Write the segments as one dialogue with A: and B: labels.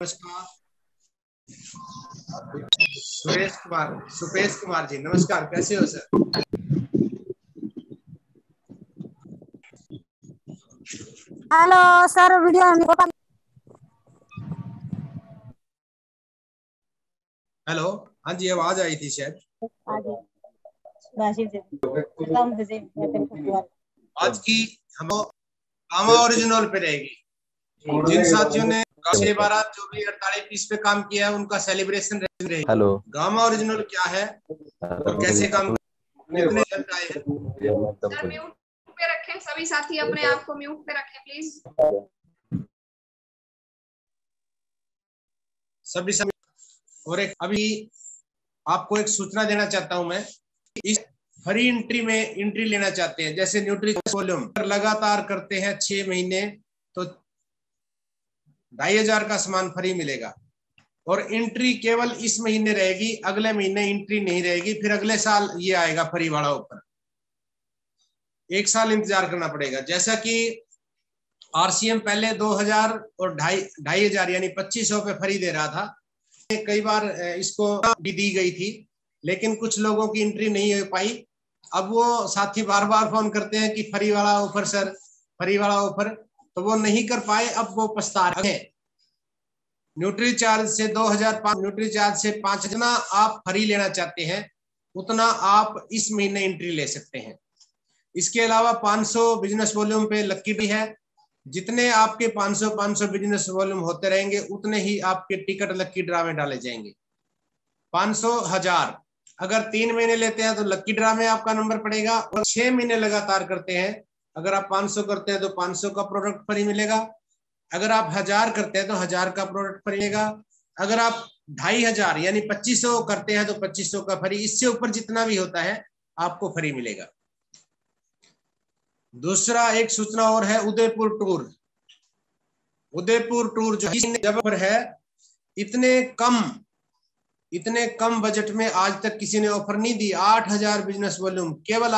A: नमस्कार। सुपेश कुमार जी नमस्कार, कैसे हो sir?
B: Hello sir, video
A: hello, हाँ जी, आवाज आई थी शायद। आज की हम गामा ओरिजिनल पे रहेगी। जिन साथियों ने 6/12 जो भी 48 पे काम किया है उनका सेलिब्रेशन रहेगी।
C: हेलो,
A: गामा ओरिजिनल क्या है और कैसे काम, कितने रिजल्ट आए हैं?
D: सर म्यूट पे रखें, सभी साथी अपने आप को म्यूट पे रखें प्लीज।
A: सभी और एक अभी आपको एक सूचना देना चाहता हूं मैं। इस फ्री एंट्री में एंट्री लेना चाहते हैं, जैसे न्यूट्रिशन वॉल्यूम लगातार करते हैं 6 महीने तो 2500 का सामान फ्री मिलेगा। और एंट्री केवल इस महीने रहेगी, अगले महीने एंट्री नहीं रहेगी, फिर अगले साल ये आएगा फ्री वाला ऊपर। 1 साल इंतजार करना पड़ेगा। जैसा कि आरसीएम पहले 2000 और 2500 यानी 2500 पे फ्री दे रहा था। कई बार इसको भी दी गई थी, लेकिन कुछ लोगों की एंट्री नहीं हो पाई। अब वो साथी बार बार फोन करते हैं कि फ्री वाला ऑफर सर, फ्री वाला ऑफर, तो वो नहीं कर पाए, अब वो पछता रहे हैं। न्यूट्री चार्ज से 2005 न्यूट्री चार्ज से 5 जितना आप फ्री लेना चाहते हैं उतना आप इस महीने एंट्री ले सकते हैं। इसके अलावा 500 बिजनेस वॉल्यूम पे लक्की भी है। जितने आपके 500 बिजनेस वॉल्यूम होते रहेंगे उतने ही आपके टिकट लक्की ड्रा में डाले जाएंगे। 500 1000 अगर 3 महीने लेते हैं तो लक्की ड्रा में आपका नंबर पड़ेगा, और 6 महीने लगातार करते हैं, अगर आप 500 करते हैं तो 500 का प्रोडक्ट फ्री मिलेगा। अगर आप 1000 करते हैं तो 1000 का प्रोडक्ट फ्री मिलेगा। अगर आप 2500 यानी 2500 करते हैं तो 2500 का फ्री। इससे ऊपर जितना भी होता है आपको फ्री मिलेगा। दूसरा एक सूचना और है, उदयपुर टूर। उदयपुर टूर जो जबरदस्त है, इतने कम बजट में आज तक किसी ने ऑफर नहीं दी। 8000 बिजनेस वॉल्यूम, केवल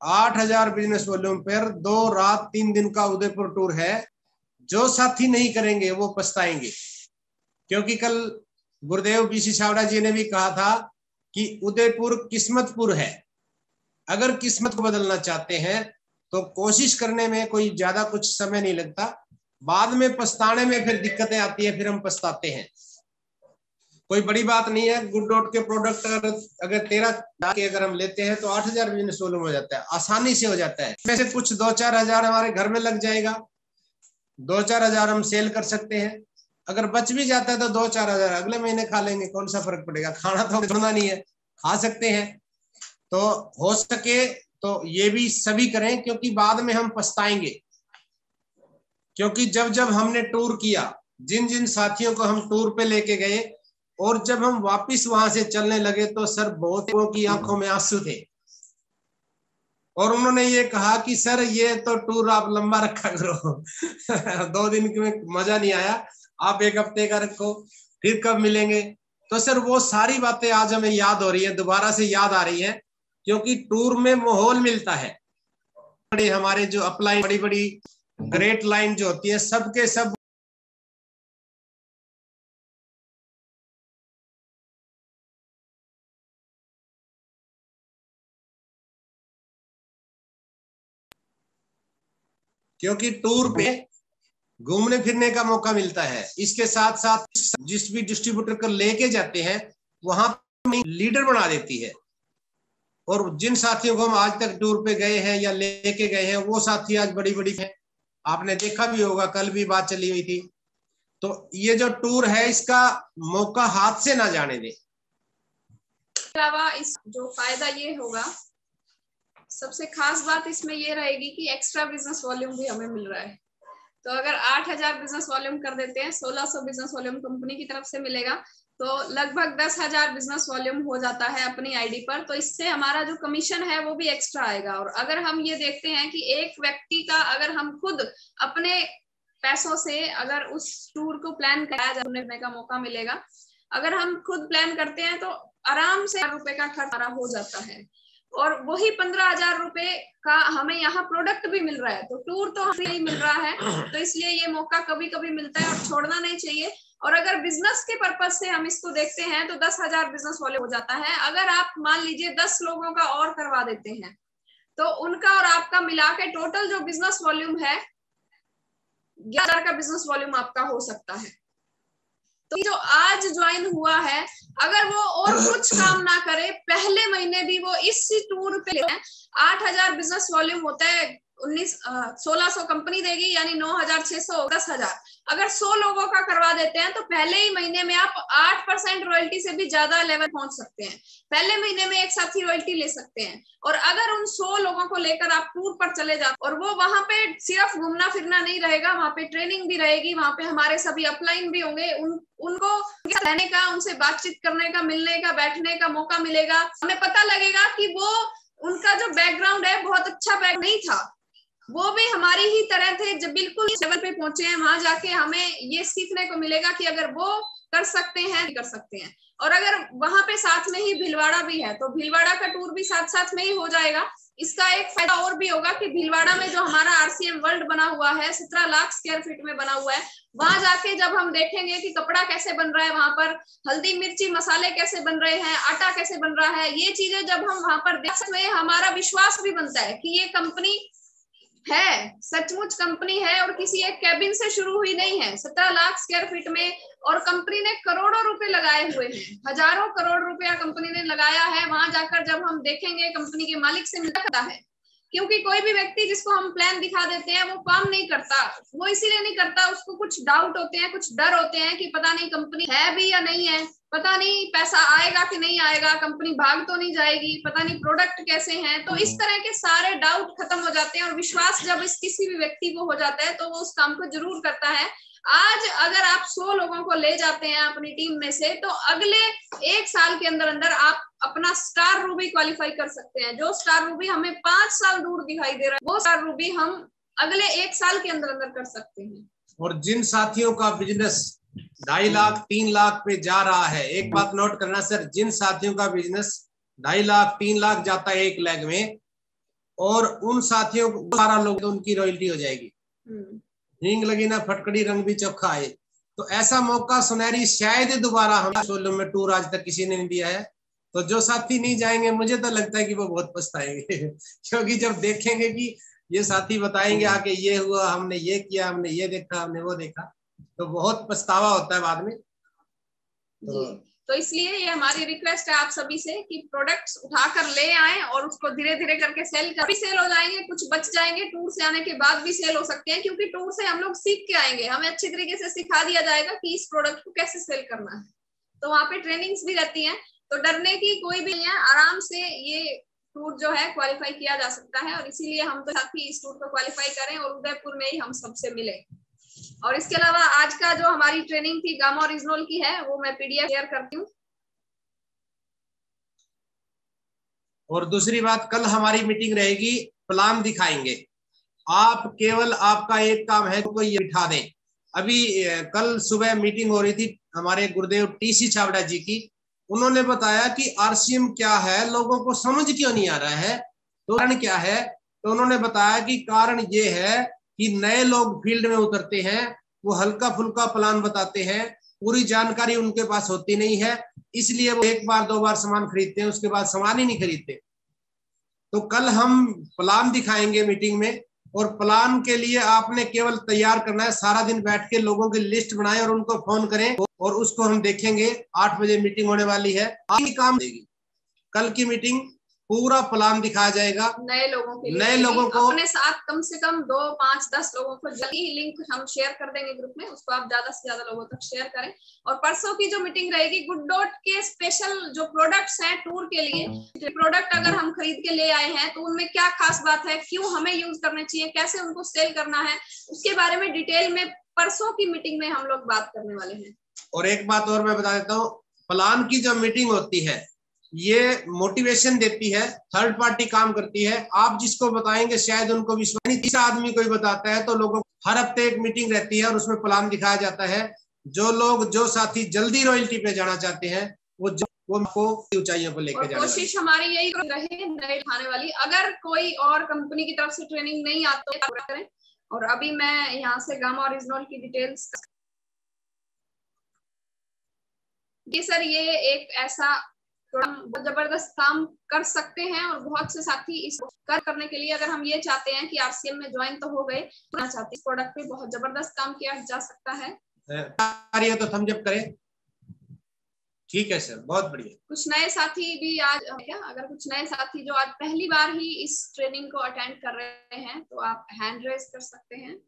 A: 8000 बिजनेस वॉल्यूम पर 2 रात 3 दिन का उदयपुर टूर है। जो साथी नहीं करेंगे वो पछताएंगे, क्योंकि कल गुरुदेव बीसी छावड़ा जी ने भी कहा था कि उदयपुर किस्मतपुर है। अगर किस्मत को बदलना चाहते हैं तो कोशिश करने में कोई ज्यादा कुछ समय नहीं लगता, बाद में पछताने में फिर दिक्कतें आती है, फिर हम पछताते हैं। कोई बड़ी बात नहीं है। गुड डॉट के प्रोडक्ट अगर 13 के अगर हम लेते हैं तो 8000 बिजनेस वॉल्यूम हो जाता है, आसानी से हो जाता है। इसमें से कुछ 2-4 हजार हमारे घर में लग जाएगा, 2-4 हजार हम सेल कर सकते हैं। अगर बच भी जाता है तो 2-4 हजार अगले महीने खा लेंगे, कौन सा फर्क पड़ेगा? खाना तो छोड़ना नहीं है, खा सकते हैं। तो हो सके तो ये भी सभी करें, क्योंकि बाद में हम पछताएंगे। क्योंकि जब जब हमने टूर किया, जिन जिन साथियों को हम टूर पे लेके गए, और जब हम वापस वहां से चलने लगे तो सर बहुत लोगों की आंखों में आंसू थे, और उन्होंने ये कहा कि सर ये तो टूर आप लंबा रखा करो 2 दिन में मजा नहीं आया, आप 1 हफ्ते का रखो, फिर कब मिलेंगे। तो सर वो सारी बातें आज हमें याद हो रही है, दोबारा से याद आ रही है, क्योंकि टूर में माहौल मिलता है। बड़े हमारे जो अपलाइन बड़ी बड़ी ग्रेट लाइन जो होती है, सबके सब क्योंकि टूर पे घूमने फिरने का मौका मिलता है। इसके साथ साथ जिस भी डिस्ट्रीब्यूटर को लेके जाते हैं वहां लीडर बना देती है। और जिन साथियों को हम आज तक टूर पे गए हैं या लेके गए हैं, वो साथी आज बड़ी बड़ी है, आपने देखा भी होगा, कल भी बात चली हुई थी। तो ये जो टूर है इसका मौका हाथ से ना जाने दें।
D: अलावा इस जो फायदा ये होगा, सबसे खास बात इसमें ये रहेगी कि एक्स्ट्रा बिजनेस वॉल्यूम भी हमें मिल रहा है। तो अगर 8000 बिजनेस वॉल्यूम कर देते हैं, 1600 बिजनेस वॉल्यूम कंपनी की तरफ से मिलेगा, तो लगभग 10,000 बिजनेस वॉल्यूम हो जाता है अपनी आईडी पर। तो इससे हमारा जो कमीशन है वो भी एक्स्ट्रा आएगा। और अगर हम ये देखते हैं कि एक व्यक्ति का अगर हम खुद अपने पैसों से अगर उस टूर को प्लान कराया जाने का मौका मिलेगा, अगर हम खुद प्लान करते हैं तो आराम से ₹1000 का खर्च हो जाता है। और वही 15,000 रुपए का हमें यहाँ प्रोडक्ट भी मिल रहा है। तो टूर तो हमें नहीं मिल रहा है, तो इसलिए ये मौका कभी कभी मिलता है और छोड़ना नहीं चाहिए। और अगर बिजनेस के पर्पज से हम इसको देखते हैं तो 10,000 बिजनेस वाले हो जाता है। अगर आप मान लीजिए 10 लोगों का और करवा देते हैं तो उनका और आपका मिला के टोटल जो बिजनेस वॉल्यूम है 11,000 का बिजनेस वॉल्यूम आपका हो सकता है। तो जो आज ज्वाइन हुआ है अगर वो और कुछ काम ना करे, पहले महीने भी वो इस टूर पे 8,000 बिजनेस वॉल्यूम होता है, 1600 कंपनी देगी यानी 9,600 10,000। अगर 100 लोगों का करवा देते हैं तो पहले ही महीने में आप 8% रॉयल्टी से भी ज्यादा लेवल पहुंच सकते हैं। पहले महीने में एक साथ ही रॉयल्टी ले सकते हैं। और अगर उन 100 लोगों को लेकर आप टूर पर चले जाते और वो वहां पे सिर्फ घूमना फिरना नहीं रहेगा, वहां पे ट्रेनिंग भी रहेगी, वहां पे हमारे सभी अपलाइन भी होंगे, उनको रहने का, उनसे बातचीत करने का, मिलने का, बैठने का मौका मिलेगा। हमें पता लगेगा कि वो उनका जो बैकग्राउंड है बहुत अच्छा बैकग्राउंड नहीं था, वो भी हमारी ही तरह थे जब बिल्कुल इस लेवल पे पहुंचे हैं। वहां जाके हमें ये सीखने को मिलेगा कि अगर वो कर सकते हैं कर सकते हैं। और अगर वहां पे साथ में ही भीलवाड़ा भी है तो भीलवाड़ा का टूर भी साथ साथ में ही हो जाएगा। इसका एक फायदा और भी होगा कि भीलवाड़ा में जो हमारा RCM वर्ल्ड बना हुआ है 17 लाख स्क्वायर फीट में बना हुआ है, वहां जाके जब हम देखेंगे कि कपड़ा कैसे बन रहा है, वहां पर हल्दी मिर्ची मसाले कैसे बन रहे हैं, आटा कैसे बन रहा है, ये चीजें जब हम वहां पर देख सकते हैं हमारा विश्वास भी बनता है कि ये कंपनी है, सचमुच कंपनी है और किसी एक कैबिन से शुरू हुई नहीं है। 17 लाख स्क्वायर फीट में और कंपनी ने करोड़ों रुपए लगाए हुए हैं, हजारों करोड़ रुपया कंपनी ने लगाया है। वहां जाकर जब हम देखेंगे कंपनी के मालिक से मिलता है, क्योंकि कोई भी व्यक्ति जिसको हम प्लान दिखा देते हैं वो काम नहीं करता। वो इसीलिए नहीं करता, उसको कुछ डाउट होते हैं, कुछ डर होते हैं कि पता नहीं कंपनी है भी या नहीं है, पता नहीं पैसा आएगा कि नहीं आएगा, कंपनी भाग तो नहीं जाएगी, पता नहीं प्रोडक्ट कैसे हैं। तो इस तरह के सारे डाउट खत्म हो जाते हैं और विश्वास जब इस किसी भी व्यक्ति को हो जाता है तो वो उस काम को जरूर करता है। आज अगर आप 100 लोगों को ले जाते हैं अपनी टीम में से तो अगले 1 साल के अंदर अंदर आप अपना स्टार रूबी क्वालिफाई कर सकते हैं। जो स्टार रूबी हमें 5 साल दूर दिखाई दे रहा है वो स्टार रूबी हम अगले 1 साल के अंदर अंदर कर सकते हैं।
A: और जिन साथियों का बिजनेस 2.5 लाख 3 लाख पे जा रहा है, एक बात नोट करना सर, जिन साथियों का बिजनेस 2.5 लाख 3 लाख जाता है एक लेग में और उन साथियों को 12 लोग तो उनकी रॉयल्टी हो जाएगी। हींग लगी ना फटकड़ी रंग भी चोखा आए। तो ऐसा मौका सुनहरी शायद दोबारा हम सोलम में टूर आज तक किसी ने नहीं दिया है। तो जो साथी नहीं जाएंगे मुझे तो लगता है कि वो बहुत पछताएंगे क्योंकि जब देखेंगे कि ये साथी बताएंगे आके ये हुआ, हमने ये किया, हमने ये देखा, हमने वो देखा, तो बहुत पछतावा होता है बाद में।
D: तो इसलिए ये हमारी रिक्वेस्ट है आप सभी से कि प्रोडक्ट्स उठाकर ले आएं और उसको धीरे धीरे करके सेल हो जाएंगे, कुछ बच जाएंगे, टूर से आने के बाद भी सेल हो सकते हैं, क्योंकि टूर से हम लोग सीख के आएंगे, हमें अच्छी तरीके से सिखा दिया जाएगा कि इस प्रोडक्ट को कैसे सेल करना है। तो वहाँ पे ट्रेनिंग्स भी रहती है, तो डरने की कोई भी नहीं है, आराम से ये टूर जो है क्वालिफाई किया जा सकता है। और इसीलिए हम तो साथी इस टूर को क्वालिफाई करें और उदयपुर में ही हम सबसे मिले। और इसके अलावा आज का जो हमारी ट्रेनिंग थी गामा रीजनल की है वो मैं PDF शेयर करती हूँ।
A: और दूसरी बात, कल हमारी मीटिंग रहेगी, प्लान दिखाएंगे। आप केवल आपका एक काम है कोई ये बिठा दें। अभी कल सुबह मीटिंग हो रही थी हमारे गुरुदेव TC छाबड़ा जी की, उन्होंने बताया कि RCM क्या है, लोगों को समझ क्यों नहीं आ रहा है, तो कारण क्या है। तो उन्होंने बताया कि कारण ये है कि नए लोग फील्ड में उतरते हैं, वो हल्का फुल्का प्लान बताते हैं, पूरी जानकारी उनके पास होती नहीं है, इसलिए वो 1 बार 2 बार सामान खरीदते हैं, उसके बाद सामान ही नहीं खरीदते। तो कल हम प्लान दिखाएंगे मीटिंग में, और प्लान के लिए आपने केवल तैयार करना है, सारा दिन बैठ के लोगों की लिस्ट बनाएं और उनको फोन करें और उसको हम देखेंगे। 8 बजे मीटिंग होने वाली है, आगे काम देगी। कल की मीटिंग पूरा प्लान दिखाया जाएगा
D: नए लोगों के लिए,
A: नए लोगों को
D: अपने साथ कम से कम 2 5 10 लोगों को जल्दी लिंक हम शेयर कर देंगे ग्रुप में, उसको आप ज्यादा से ज्यादा लोगों तक शेयर करें। और परसों की जो मीटिंग रहेगी गुड डॉट के स्पेशल जो प्रोडक्ट्स हैं टूर के लिए, प्रोडक्ट अगर हम खरीद के ले आए हैं तो उनमें क्या खास बात है, क्यों हमें यूज करने चाहिए, कैसे उनको सेल करना है, उसके बारे में डिटेल में परसों की मीटिंग में हम लोग बात करने वाले हैं। और
A: एक बात और मैं बता देता हूँ, प्लान की जो मीटिंग होती है ये मोटिवेशन देती है, थर्ड पार्टी काम करती है। आप जिसको बताएंगे शायद उनको विश्वास नहीं, तीसरा आदमी कोई बताता है, तो लोगों हर हफ्ते एक मीटिंग रहती है और उसमें प्लान दिखाया जाता है। जो लोग जो साथी जल्दी रॉयल्टी पे जाना चाहते हैं वो वो आपको ऊंचाइयों पर लेकर जाने वाली।
D: कोशिश हमारी यही रहे नए खाने वाली, अगर कोई और कंपनी की तरफ से ट्रेनिंग नहीं आती तो करें। और अभी मैं यहाँ से गामा ओरिजिनल की डिटेल्स, ये सर ये एक ऐसा बहुत जबरदस्त काम कर सकते हैं और बहुत से साथी इस करने के लिए, अगर हम ये चाहते हैं कि आरसीएम में ज्वाइन तो हो गए, चाहते इस प्रोडक्ट पे बहुत जबरदस्त काम किया जा सकता है।
A: तो थम्स अप करें। ठीक है सर, बहुत बढ़िया।
D: कुछ नए साथी भी आज क्या, अगर कुछ नए साथी जो आज पहली बार ही इस ट्रेनिंग को अटेंड कर रहे हैं तो आप हैंड रेज कर सकते हैं।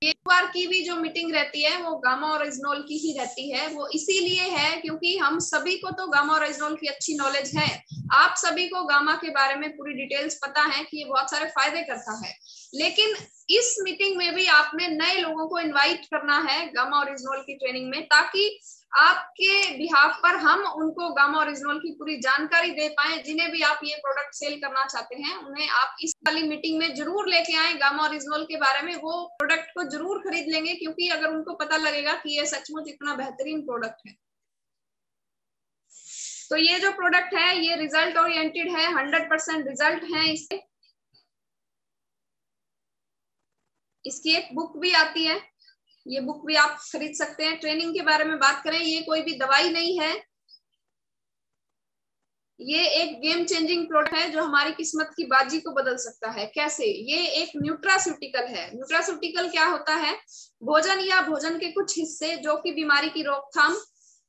D: एक बार की भी जो मीटिंग रहती है वो गामा ओरिजिनल की ही रहती है। वो इसीलिए है क्योंकि हम सभी को तो गामा ओरिजिनल की अच्छी नॉलेज है, आप सभी को गामा के बारे में पूरी डिटेल्स पता है कि ये बहुत सारे फायदे करता है, लेकिन इस मीटिंग में भी आपने नए लोगों को इनवाइट करना है गामा ओरिजिनल की ट्रेनिंग में, ताकि आपके बिहाफ पर हम उनको गामा ओरिजिनल की पूरी जानकारी दे पाए। जिन्हें भी आप ये प्रोडक्ट सेल करना चाहते हैं उन्हें आप इस वाली मीटिंग में जरूर लेके आए, गामा ओरिजिनल के बारे में वो प्रोडक्ट को जरूर खरीद लेंगे, क्योंकि अगर उनको पता लगेगा कि ये सचमुच इतना बेहतरीन प्रोडक्ट है। तो ये जो प्रोडक्ट है ये रिजल्ट ओरिएंटेड है, 100% रिजल्ट है इसके। इसकी एक बुक भी आती है, ये बुक भी आप खरीद सकते हैं। ट्रेनिंग के बारे में बात करें, ये कोई भी दवाई नहीं है, ये एक गेम चेंजिंग प्रोडक्ट है जो हमारी किस्मत की बाजी को बदल सकता है। कैसे? ये एक न्यूट्रास्यूटिकल है। न्यूट्रास्यूटिकल क्या होता है? भोजन या भोजन के कुछ हिस्से जो कि बीमारी की रोकथाम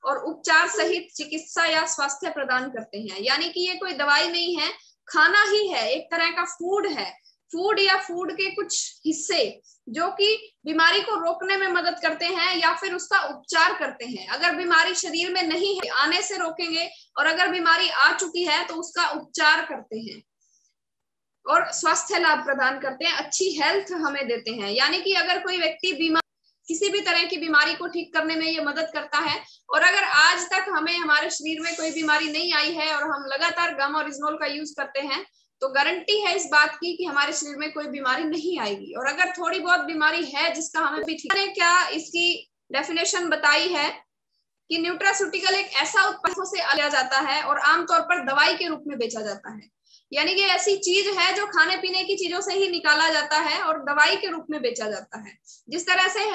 D: और उपचार सहित चिकित्सा या स्वास्थ्य प्रदान करते हैं। यानी कि ये कोई दवाई नहीं है, खाना ही है, एक तरह का फूड है। फूड या फूड के कुछ हिस्से जो कि बीमारी को रोकने में मदद करते हैं या फिर उसका उपचार करते हैं। अगर बीमारी शरीर में नहीं है आने से रोकेंगे, और अगर बीमारी आ चुकी है तो उसका उपचार करते हैं और स्वास्थ्य लाभ प्रदान करते हैं, अच्छी हेल्थ हमें देते हैं। यानी कि अगर कोई व्यक्ति बीमार, किसी भी तरह की बीमारी को ठीक करने में ये मदद करता है। और अगर आज तक हमें हमारे शरीर में कोई बीमारी नहीं आई है और हम लगातार गामा ओरिजिनल का यूज करते हैं तो गारंटी है इस बात की कि हमारे शरीर में कोई बीमारी नहीं आएगी। और अगर थोड़ी बहुत बीमारी है जिसका हमें भी ठीक है, क्या इसकी डेफिनेशन बताई है कि न्यूट्रास्यूटिकल एक ऐसा उत्पाद से लिया जाता है और आमतौर पर दवाई के रूप में बेचा जाता है। यानी कि ऐसी चीज है जो खाने पीने की चीजों से ही निकाला जाता है और दवाई के रूप में बेचा जाता है। जिस तरह से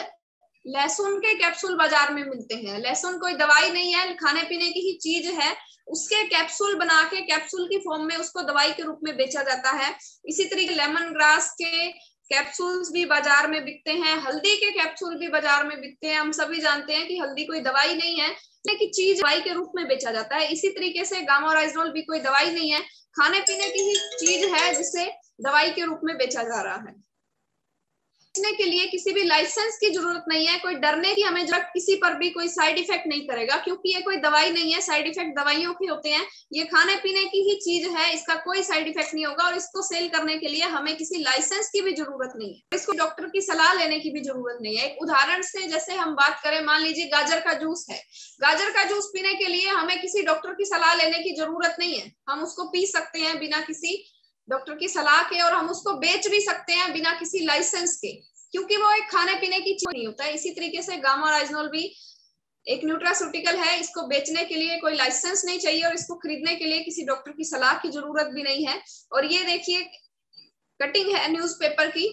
D: लहसुन के कैप्सूल बाजार में मिलते हैं, लहसुन कोई दवाई नहीं है, खाने पीने की ही चीज है, उसके कैप्सूल बना के कैप्सूल की फॉर्म में उसको दवाई के रूप में बेचा जाता है। इसी तरीके लेमन ग्रास के कैप्सूल्स भी बाजार में बिकते हैं, हल्दी के कैप्सूल भी बाजार में बिकते हैं। हम सभी जानते हैं कि हल्दी कोई दवाई नहीं है, लेकिन चीज दवाई के रूप में बेचा जाता है। इसी तरीके से गामा ओरिजिनल भी कोई दवाई नहीं है, खाने पीने की ही चीज है जिसे दवाई के रूप में बेचा जा रहा है। के लिए किसी भी लाइसेंस की जरूरत नहीं है, कोई डरने की हमें जरूरत, किसी पर भी कोई साइड इफेक्ट नहीं करेगा, क्योंकि ये कोई दवाई नहीं है। साइड इफेक्ट दवाइयों के होते हैं, ये खाने पीने की ही चीज है, इसका कोई साइड इफेक्ट नहीं होगा। और इसको सेल करने के लिए हमें किसी लाइसेंस की भी जरूरत नहीं है, इसको डॉक्टर की सलाह लेने की भी जरूरत नहीं है। एक उदाहरण से जैसे हम बात करें, मान लीजिए गाजर का जूस है, गाजर का जूस पीने के लिए हमें किसी डॉक्टर की सलाह लेने की जरूरत नहीं है, हम उसको पी सकते हैं बिना किसी डॉक्टर की सलाह के, और हम उसको बेच भी सकते हैं बिना किसी लाइसेंस के, क्योंकि वो एक खाने पीने की चीज नहीं होता है। इसी तरीके से गामा ओरिजिनल भी एक न्यूट्रास्यूटिकल है, इसको बेचने के लिए कोई लाइसेंस नहीं चाहिए और इसको खरीदने के लिए किसी डॉक्टर की सलाह की जरूरत भी नहीं है। और ये देखिए कटिंग है न्यूज़पेपर की।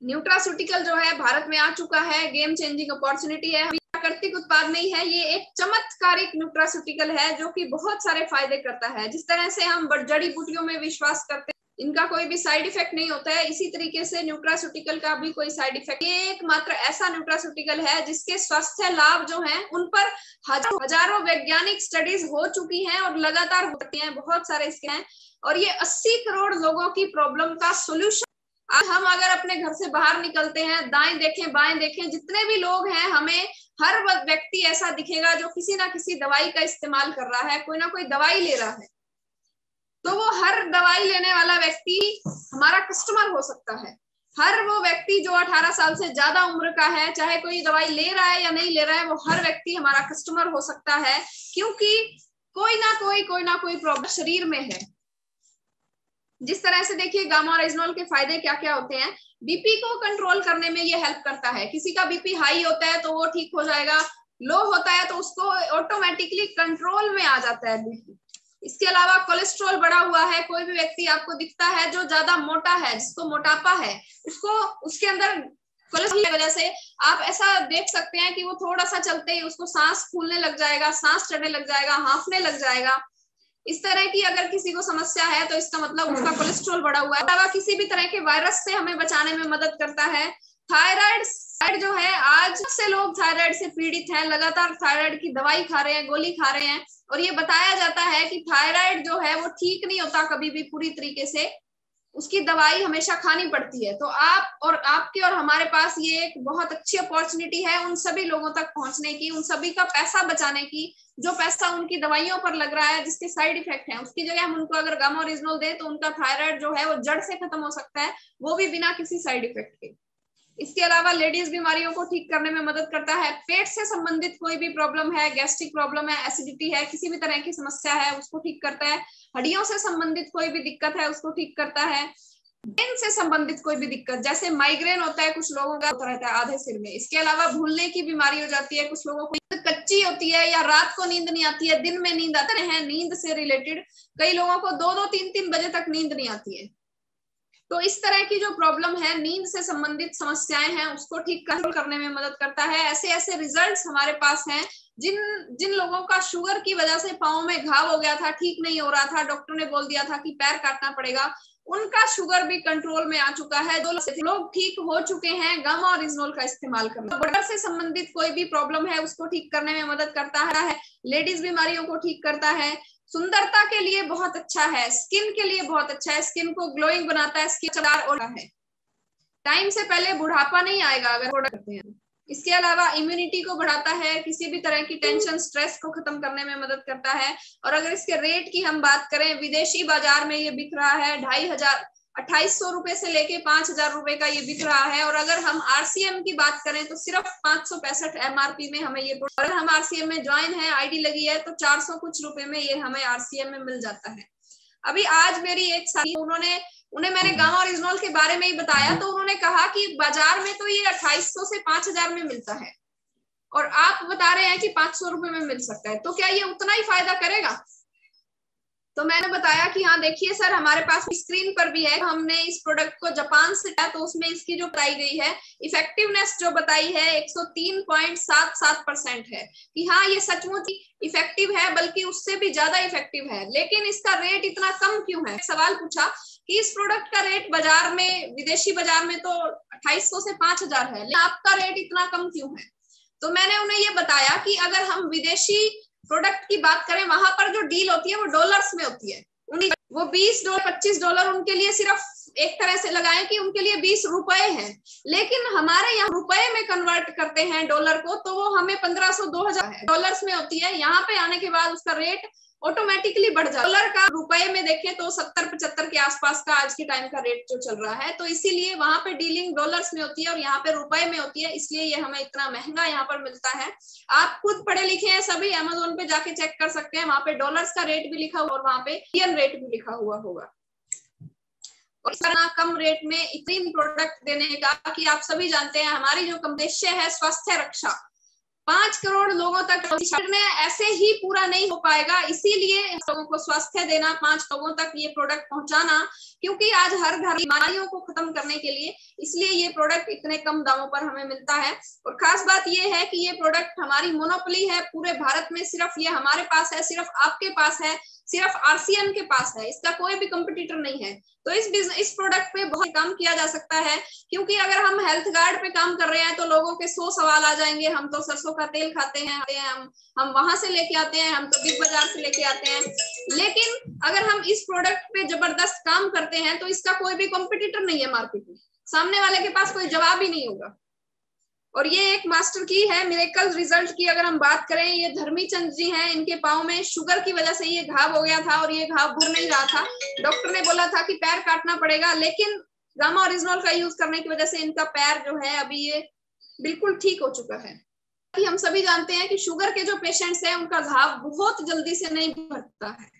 D: न्यूट्रास्यूटिकल जो है भारत में आ चुका है, गेम चेंजिंग अपॉर्चुनिटी है, प्राकृतिक उत्पाद नहीं है, ये एक चमत्कारिक न्यूट्रास्यूटिकल है जो कि बहुत सारे फायदे करता है। जिस तरह से हम जड़ी बूटियों में विश्वास करते हैं, इनका कोई भी साइड इफेक्ट नहीं होता है, इसी तरीके से न्यूट्रास्यूटिकल का भी कोई साइड इफेक्ट। ये एकमात्र ऐसा न्यूट्रास्यूटिकल है जिसके स्वास्थ्य लाभ जो हैं उन पर हजारों वैज्ञानिक स्टडीज हो चुकी हैं और लगातार होती हैं, बहुत सारे इसके हैं। और ये 80 करोड़ लोगों की प्रॉब्लम का सोल्यूशन। हम अगर अपने घर से बाहर निकलते हैं, दाएं देखें बाएं देखें, जितने भी लोग हैं, हमें हर व्यक्ति ऐसा दिखेगा जो किसी ना किसी दवाई का इस्तेमाल कर रहा है, कोई ना कोई दवाई ले रहा है। तो वो हर दवाई लेने वाला व्यक्ति हमारा कस्टमर हो सकता है। हर वो व्यक्ति जो 18 साल से ज्यादा उम्र का है, चाहे कोई दवाई ले रहा है या नहीं ले रहा है, वो हर व्यक्ति हमारा कस्टमर हो सकता है, क्योंकि कोई ना कोई प्रॉब्लम शरीर में है। जिस तरह से देखिए गामा ओरिजिनल के फायदे क्या क्या होते हैं। बीपी को कंट्रोल करने में ये हेल्प करता है। किसी का बीपी हाई होता है तो वो ठीक हो जाएगा, लो होता है तो उसको ऑटोमेटिकली कंट्रोल में आ जाता है बीपी। इसके अलावा कोलेस्ट्रॉल बढ़ा हुआ है, कोई भी व्यक्ति आपको दिखता है जो ज्यादा मोटा है, जिसको मोटापा है, उसको उसके अंदर कोलेस्ट्रॉल की वजह से आप ऐसा देख सकते हैं कि वो थोड़ा सा चलते ही उसको सांस फूलने लग जाएगा, सांस चढ़ने लग जाएगा, हांफने लग जाएगा। इस तरह की अगर किसी को समस्या है तो इसका मतलब उसका कोलेस्ट्रॉल बढ़ा हुआ है। अलावा किसी भी तरह के वायरस से हमें बचाने में मदद करता है। थायराइड जो है, आज से लोग थायराइड से पीड़ित हैं, लगातार थायराइड की दवाई खा रहे हैं, गोली खा रहे हैं, और ये बताया जाता है कि थायराइड जो है वो ठीक नहीं होता कभी भी पूरी तरीके से, उसकी दवाई हमेशा खानी पड़ती है। तो आप और आपके और हमारे पास ये एक बहुत अच्छी अपॉर्चुनिटी है उन सभी लोगों तक पहुंचने की, उन सभी का पैसा बचाने की, जो पैसा उनकी दवाइयों पर लग रहा है जिसके साइड इफेक्ट हैं, उसकी जगह हम उनको अगर गामा ओरिजिनल दें तो उनका थायराइड जो है वो जड़ से खत्म हो सकता है, वो भी बिना किसी साइड इफेक्ट के। इसके अलावा लेडीज बीमारियों को ठीक करने में मदद करता है। पेट से संबंधित कोई भी प्रॉब्लम है, गैस्ट्रिक प्रॉब्लम है, एसिडिटी है, किसी भी तरह की समस्या है उसको ठीक करता है। हड्डियों से संबंधित कोई भी दिक्कत है उसको ठीक करता है। ब्रेन से संबंधित कोई भी दिक्कत, जैसे माइग्रेन होता है कुछ लोगों का, होता रहता है आधे सिर में। इसके अलावा भूलने की बीमारी हो जाती है कुछ लोगों को, कच्ची होती है या रात को नींद नहीं आती है, दिन में नींद आते हैं, नींद से रिलेटेड कई लोगों को 2-2, 3-3 बजे तक नींद नहीं आती है। तो इस तरह की जो प्रॉब्लम है, नींद से संबंधित समस्याएं हैं, उसको ठीक करने में मदद करता है। ऐसे ऐसे रिजल्ट्स हमारे पास हैं। जिन लोगों का शुगर की वजह से पाँव में घाव हो गया था, ठीक नहीं हो रहा था, डॉक्टर ने बोल दिया था कि पैर काटना पड़ेगा, उनका शुगर भी कंट्रोल में आ चुका है। 2 लोग ठीक हो चुके हैं गामा ओरिजिनल का इस्तेमाल करना। ब्लड से संबंधित कोई भी प्रॉब्लम है उसको ठीक करने में मदद करता है। लेडीज बीमारियों को ठीक करता है। सुंदरता के लिए बहुत अच्छा है, स्किन के लिए बहुत अच्छा है, स्किन को ग्लोइंग बनाता है, स्किन चमकदार और है। टाइम से पहले बुढ़ापा नहीं आएगा अगर प्रोडक्ट करते हैं। इसके अलावा इम्यूनिटी को बढ़ाता है, किसी भी तरह की टेंशन स्ट्रेस को खत्म करने में मदद करता है। और अगर इसके रेट की हम बात करें, विदेशी बाजार में ये बिक रहा है 2800 रुपए से लेके 5000 रुपए का ये बिक रहा है। और अगर हम आरसीएम की बात करें तो सिर्फ 565 एमआरपी में हमें ये, अगर हम आरसीएम में ज्वाइन है, आईडी लगी है, तो 400 कुछ रुपए में ये हमें आरसीएम में मिल जाता है। अभी आज मेरी एक साथी, उन्हें मैंने गामा ओरिजिनल के बारे में ही बताया, तो उन्होंने कहा कि बाजार में तो ये 2800 से 5000 में मिलता है और आप बता रहे हैं कि 500 रुपए में मिल सकता है, तो क्या ये उतना ही फायदा करेगा? तो मैंने बताया कि हाँ देखिए सर, हमारे पास स्क्रीन पर भी है, हमने इस प्रोडक्ट को जापान से लिया, तो उसमें इसकी जो बताई गई है इफेक्टिवनेस जो बताई है 103.77% है कि हाँ ये सचमुच इफेक्टिव है, बल्कि उससे भी ज्यादा इफेक्टिव है। लेकिन इसका रेट इतना कम क्यों है? सवाल पूछा कि इस प्रोडक्ट का रेट बाजार में, विदेशी बाजार में तो 2800 से 5000 है, लेकिन आपका रेट इतना कम क्यों है? तो मैंने उन्हें ये बताया कि अगर हम विदेशी प्रोडक्ट की बात करें, वहां पर जो डील होती है वो डॉलर्स में होती है। वो $20, $25 उनके लिए सिर्फ एक तरह से लगाएं कि उनके लिए 20 रुपए हैं, लेकिन हमारे यहाँ रुपए में कन्वर्ट करते हैं डॉलर को, तो वो हमें 1500, 2000 है, डॉलर्स में होती है। यहाँ पे आने के बाद उसका रेट ऑटोमेटिकली बढ़ जाता है। डॉलर का रुपए में देखें तो 70-75 के आसपास का आज के टाइम का रेट जो चल रहा है, तो इसीलिए वहां पे डीलिंग डॉलर्स में होती है और यहाँ पे रुपए में होती है, इसलिए ये हमें इतना महंगा यहाँ पर मिलता है। आप खुद पढ़े लिखे हैं सभी, अमेज़न पे जाके चेक कर सकते हैं, वहां पे डॉलर्स का रेट भी लिखा हुआ और वहां पे इंडियन रेट भी लिखा हुआ होगा। और इस तरह कम रेट में इतनी प्रोडक्ट देने का, कि आप सभी जानते हैं हमारी जो उद्देश्य है स्वास्थ्य रक्षा, 5 करोड़ लोगों तक ऐसे ही पूरा नहीं हो पाएगा, इसीलिए लोगों को स्वास्थ्य देना, 5 लोगों तक ये प्रोडक्ट पहुंचाना, क्योंकि आज हर घर बीमारियों को खत्म करने के लिए, इसलिए ये प्रोडक्ट इतने कम दामों पर हमें मिलता है। और खास बात ये है कि ये प्रोडक्ट हमारी मोनोपोली है पूरे भारत में, सिर्फ ये हमारे पास है, सिर्फ आपके पास है, सिर्फ आरसीएम के पास है, इसका कोई भी कंपटीटर नहीं है। तो इस प्रोडक्ट पे बहुत काम किया जा सकता है, क्योंकि अगर हम हेल्थ गार्ड पे काम कर रहे हैं तो लोगों के 100 सवाल आ जाएंगे, हम तो सरसों का तेल खाते हैं, हम वहां से लेके आते हैं, हम तो बिग बाजार से लेके आते हैं। लेकिन अगर हम इस प्रोडक्ट पे जबरदस्त काम करते हैं तो इसका कोई भी कंपटीटर नहीं है मार्केट में, सामने वाले के पास कोई जवाब ही नहीं होगा। और ये एक मास्टर की है मिरेकल रिजल्ट की अगर हम बात करें, ये धर्मीचंद जी हैं, इनके पाँव में शुगर की वजह से ये घाव हो गया था और ये घाव भर नहीं रहा था, डॉक्टर ने बोला था कि पैर काटना पड़ेगा, लेकिन गामा ओरिजिनल का यूज करने की वजह से इनका पैर जो है अभी ये बिल्कुल ठीक हो चुका है। कि हम सभी जानते हैं कि शुगर के जो पेशेंट्स हैं उनका घाव बहुत जल्दी से नहीं भरता है,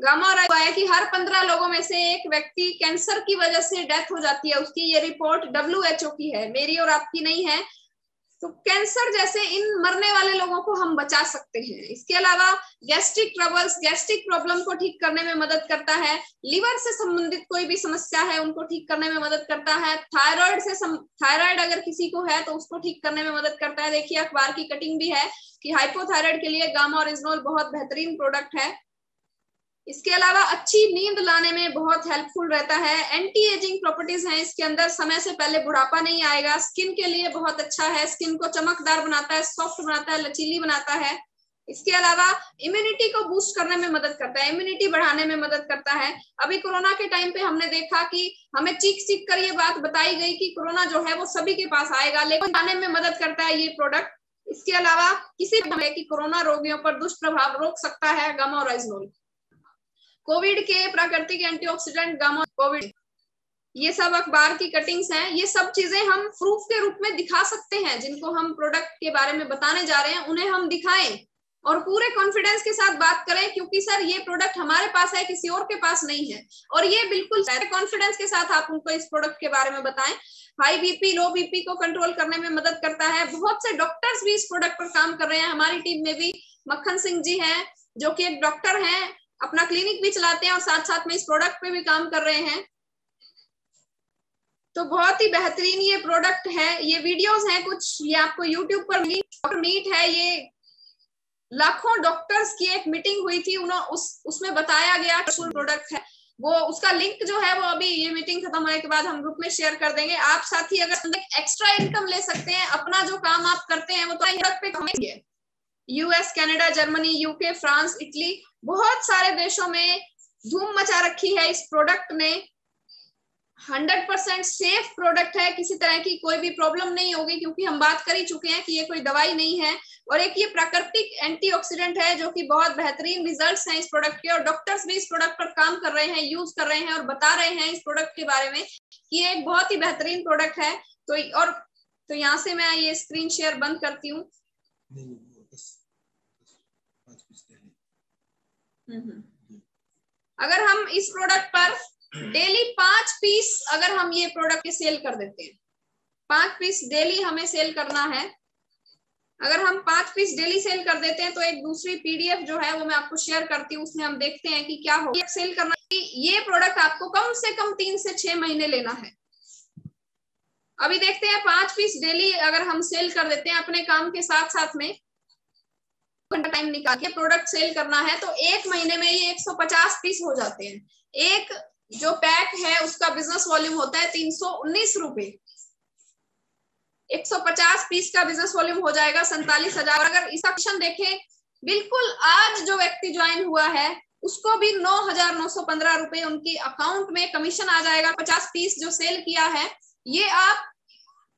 D: गामा और आया कि हर 15 लोगों में से एक व्यक्ति कैंसर की वजह से डेथ हो जाती है उसकी। ये रिपोर्ट WHO की है, मेरी और आपकी नहीं है। तो कैंसर जैसे इन मरने वाले लोगों को हम बचा सकते हैं। इसके अलावा गैस्ट्रिक ट्रबल्स, गैस्ट्रिक प्रॉब्लम को ठीक करने में मदद करता है। लिवर से संबंधित कोई भी समस्या है उनको ठीक करने में मदद करता है। थायराइड अगर किसी को है तो उसको ठीक करने में मदद करता है। देखिए अखबार की कटिंग भी है कि हाइपोथायराइड के लिए गामा ओरिजिनोल बहुत बेहतरीन प्रोडक्ट है। इसके अलावा अच्छी नींद लाने में बहुत हेल्पफुल रहता है। एंटी एजिंग प्रॉपर्टीज हैं इसके अंदर, समय से पहले बुढ़ापा नहीं आएगा। स्किन के लिए बहुत अच्छा है, स्किन को चमकदार बनाता है, सॉफ्ट बनाता है, लचीली बनाता है। इसके अलावा इम्यूनिटी को बूस्ट करने में मदद करता है, इम्यूनिटी बढ़ाने में मदद करता है। अभी कोरोना के टाइम पे हमने देखा कि हमें चीख चीख कर ये बात बताई गई कि कोरोना जो है वो सभी के पास आएगा, लेकिन आने में मदद करता है ये प्रोडक्ट। इसके अलावा किसी भी कोरोना रोगियों पर दुष्प्रभाव रोक सकता है गामा ओरिजिनोल। कोविड के प्राकृतिक एंटीऑक्सीडेंट गामा कोविड, ये सब अखबार की कटिंग्स हैं। ये सब चीजें हम प्रूफ के रूप में दिखा सकते हैं। जिनको हम प्रोडक्ट के बारे में बताने जा रहे हैं उन्हें हम दिखाएं और पूरे कॉन्फिडेंस के साथ बात करें, क्योंकि सर ये प्रोडक्ट हमारे पास है, किसी और के पास नहीं है। और ये बिल्कुल कॉन्फिडेंस के साथ आप उनको इस प्रोडक्ट के बारे में बताएं। हाई बीपी, लो बीपी को कंट्रोल करने में मदद करता है। बहुत से डॉक्टर्स भी इस प्रोडक्ट पर काम कर रहे हैं। हमारी टीम में भी मक्खन सिंह जी हैं जो कि एक डॉक्टर हैं, अपना क्लिनिक भी चलाते हैं और साथ साथ में इस प्रोडक्ट पे भी काम कर रहे हैं। तो बहुत ही बेहतरीन ये प्रोडक्ट है। ये वीडियोस हैं कुछ, ये आपको यूट्यूब पर मीट है। ये लाखों डॉक्टर्स की एक मीटिंग हुई थी, उसमें बताया गया प्रोडक्ट है वो। उसका लिंक जो है वो अभी ये मीटिंग खत्म होने के बाद हम ग्रुप में शेयर कर देंगे। आप साथी अगर एक्स्ट्रा इनकम ले सकते हैं, अपना जो काम आप करते हैं वो तो प्रोडक्ट पे कमेंगे। US, Canada, Germany, UK, France, Italy, बहुत सारे देशों में धूम मचा रखी है इस प्रोडक्ट ने। 100% सेफ प्रोडक्ट है, किसी तरह की कोई भी प्रॉब्लम नहीं होगी, क्योंकि हम बात कर ही चुके हैं कि ये कोई दवाई नहीं है। और एक ये प्राकृतिक एंटीऑक्सीडेंट है जो कि बहुत बेहतरीन रिजल्ट्स हैं इस प्रोडक्ट के। और डॉक्टर्स भी इस प्रोडक्ट पर काम कर रहे हैं, यूज कर रहे हैं और बता रहे हैं इस प्रोडक्ट के बारे में कि ये एक बहुत ही बेहतरीन प्रोडक्ट है। तो यहाँ से मैं ये स्क्रीन शेयर बंद करती हूँ। अगर हम इस प्रोडक्ट पर डेली 5 पीस अगर हम ये प्रोडक्ट के सेल कर देते हैं, 5 पीस डेली हमें सेल करना है। अगर हम 5 पीस डेली सेल कर देते हैं तो एक दूसरी PDF जो है वो मैं आपको शेयर करती हूँ, उसमें हम देखते हैं कि क्या होगा। सेल करना, ये प्रोडक्ट आपको कम से कम 3 से 6 महीने लेना है। अभी देखते हैं 5 पीस डेली अगर हम सेल कर देते हैं अपने काम के साथ साथ में, टाइम निकाल के प्रोडक्ट सेल करना है, तो एक महीने में ये 150 पीस हो जाते हैं। एक जो पैक है उसका बिजनेस वॉल्यूम होता है 319 रुपए। 150 पीस का बिजनेस वॉल्यूम हो जाएगा 47,000। अगर इसका कमीशन देखें, बिल्कुल आज जो व्यक्ति ज्वाइन हुआ है उसको भी 9,915 रुपए उनकी अकाउंट में कमीशन आ जाएगा। 50 पीस जो सेल किया है ये आप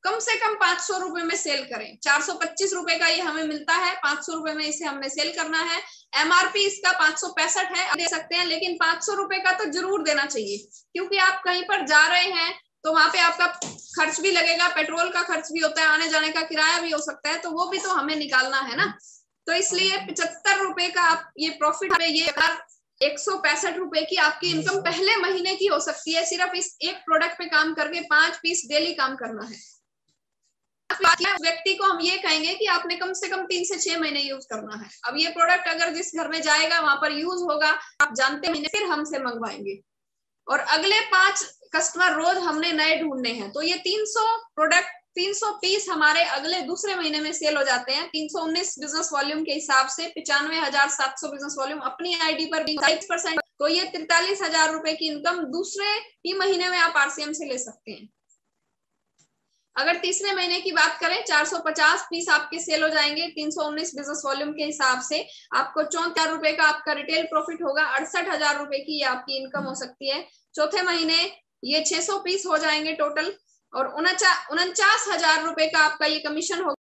D: कम से कम 500 रुपए में सेल करें। 425 रुपए का ये हमें मिलता है, 500 रुपए में इसे हमने सेल करना है। MRP इसका 565 है, दे सकते हैं, लेकिन 500 रुपए का तो जरूर देना चाहिए, क्योंकि आप कहीं पर जा रहे हैं तो वहां पे आपका खर्च भी लगेगा, पेट्रोल का खर्च भी होता है, आने जाने का किराया भी हो सकता है, तो वो भी तो हमें निकालना है ना। तो इसलिए 75 रुपए का आप ये प्रॉफिट है, ये 165 रुपए की आपकी इनकम पहले महीने की हो सकती है, सिर्फ इस एक प्रोडक्ट पे काम करके 5 पीस डेली काम करना है। व्यक्ति को हम ये कहेंगे कि आपने कम से कम 3 से 6 महीने यूज करना है। अब ये प्रोडक्ट अगर जिस घर में जाएगा वहां पर यूज होगा, आप जानते हैं, फिर हमसे मंगवाएंगे। और अगले 5 कस्टमर रोज हमने नए ढूंढने हैं, तो ये 300 पीस हमारे अगले दूसरे महीने में सेल हो जाते हैं। 319 बिजनेस वॉल्यूम के हिसाब से 95,700 बिजनेस वॉल्यूम अपनी ID पर 5%, तो ये 43,000 रुपए की इनकम दूसरे ही महीने में आप RCM से ले सकते हैं। अगर तीसरे महीने की बात करें, 450 पीस आपके सेल हो जाएंगे 319 बिजनेस वॉल्यूम के हिसाब से। आपको 64 रुपए का आपका रिटेल प्रॉफिट होगा, 68,000 रुपए की आपकी इनकम हो सकती है। चौथे महीने ये 600 पीस हो जाएंगे टोटल, और 49,000 रुपए का आपका ये कमीशन होगा।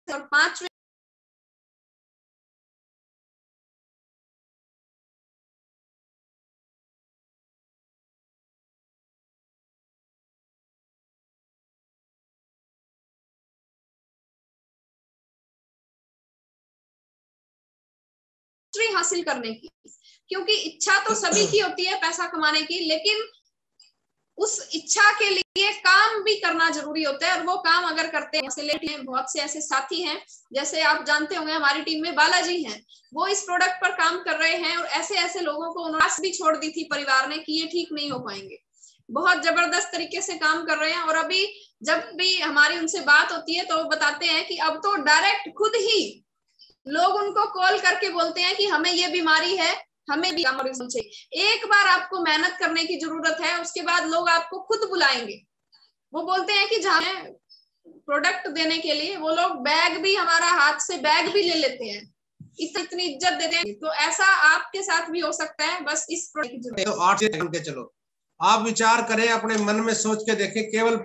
D: और 5वें हासिल करने की, क्योंकि इच्छा तो सभी की होती है पैसा कमाने की, लेकिन उस इच्छा के लिए काम भी करना जरूरी होता है। और वो काम अगर करते हैं, बहुत से ऐसे साथी हैं, जैसे आप जानते होंगे हमारी टीम में बालाजी हैं, वो इस प्रोडक्ट पर काम कर रहे हैं और ऐसे ऐसे लोगों को उन्होंने भी छोड़ दी थी परिवार ने कि ये ठीक नहीं हो पाएंगे, बहुत जबरदस्त तरीके से काम कर रहे हैं। और अभी जब भी हमारी उनसे बात होती है तो वो बताते हैं कि अब तो डायरेक्ट खुद ही लोग उनको कॉल करके बोलते हैं कि हमें ये बीमारी है, हमें भी चाहिए। एक बार आपको मेहनत करने की जरूरत है, उसके बाद लोग आपको खुद बुलाएंगे। वो बोलते हैं कि जहाँ प्रोडक्ट देने के लिए वो लोग बैग भी, हमारा हाथ से बैग भी ले लेते हैं, इतनी इज्जत देते हैं। तो ऐसा आपके साथ भी हो सकता है, बस इस प्रोडक्ट की जरूरत है।
A: तो 8 से के चलो, आप विचार करें, अपने मन में सोच के देखें, केवल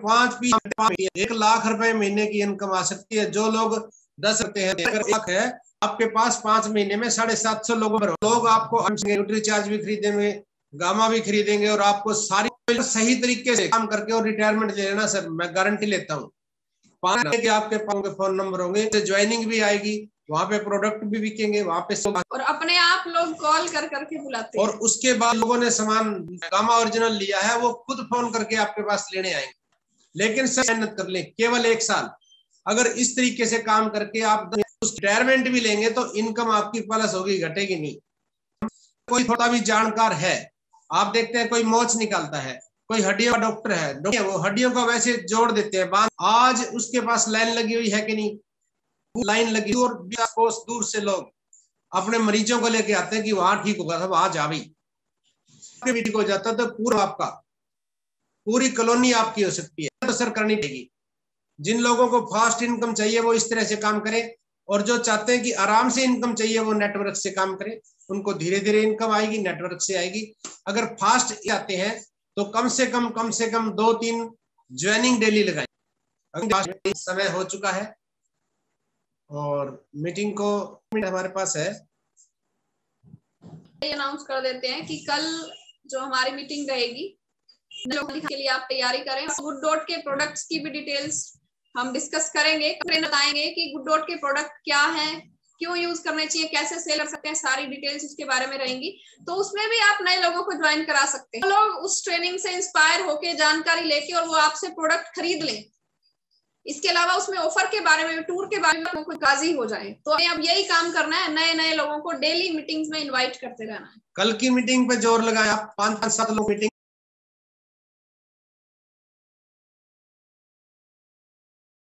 A: 1 लाख रुपए महीने की इनकम आ सकती है। जो लोग 10 रखते हैं, अगर 1 लाख है आपके पास, 5 महीने में 750 लोग आपको न्यूट्री चार्ज भी खरीदेंगे, गामा भी खरीदेंगे, और आपको सारी सही तरीके से काम करके और रिटायरमेंट ले लेना सर, मैं गारंटी लेता हूँ। 5 के आपके फोन नंबर होंगे, ज्वाइनिंग भी आएगी, वहां पे प्रोडक्ट भी बिकेंगे, वहां पे
D: और अपने आप लोग कॉल कर करके बुलाते हैं।
A: और उसके बाद लोगों ने सामान गामा ओरिजिनल लिया है, वो खुद फोन करके आपके पास लेने आएंगे। लेकिन सर मेहनत कर लें, केवल 1 साल अगर इस तरीके से काम करके आप रिटायरमेंट भी लेंगे तो इनकम आपकी प्लस होगी, घटेगी नहीं। कोई थोड़ा भी जानकार है, आप देखते हैं कोई मोच निकालता है, कोई हड्डियों का डॉक्टर है, वो हड्डियों का वैसे जोड़ देते हैं, आज उसके पास लाइन लगी हुई है कि नहीं, लाइन लगी, और दूर से लोग अपने मरीजों को लेके आते हैं कि वहां ठीक होगा था, वहां जा भी ठीक हो जाता, तो पूरा आपका पूरी कॉलोनी आपकी हो सकती है। तो सर करनी पड़ेगी। जिन लोगों को फास्ट इनकम चाहिए वो इस तरह से काम करें, और जो चाहते हैं कि आराम से इनकम चाहिए वो नेटवर्क से काम करें। उनको धीरे धीरे इनकम आएगी, नेटवर्क से आएगी। अगर फास्ट जाते हैं तो कम से कम 2-3 ज्वाइनिंग डेली लगाएं। समय हो चुका है और मीटिंग को हमारे पास है,
D: अनाउंस कर देते हैं कि कल जो हमारी मीटिंग रहेगी, के लिए आप तैयारी करें। गुड डॉट के प्रोडक्ट्स की भी डिटेल्स हम डिस्कस करेंगे, बताएंगे कि गुड डॉट के प्रोडक्ट क्या है, क्यों यूज करने चाहिए, कैसे सेल कर सकते हैं, सारी डिटेल्स उसके बारे में रहेंगी। तो उसमें भी आप नए लोगों को ज्वाइन करा सकते हैं। लोग उस ट्रेनिंग से इंस्पायर होके जानकारी लेके और वो आपसे प्रोडक्ट खरीद लें। इसके अलावा उसमें ऑफर के बारे में, टूर के बारे में कुछ राजी हो जाए। तो हमें अब यही काम करना है, नए नए लोगों को डेली मीटिंग्स में इनवाइट करते रहना है।
A: कल की मीटिंग पे जोर लगाया, 5-7 लोग मीटिंग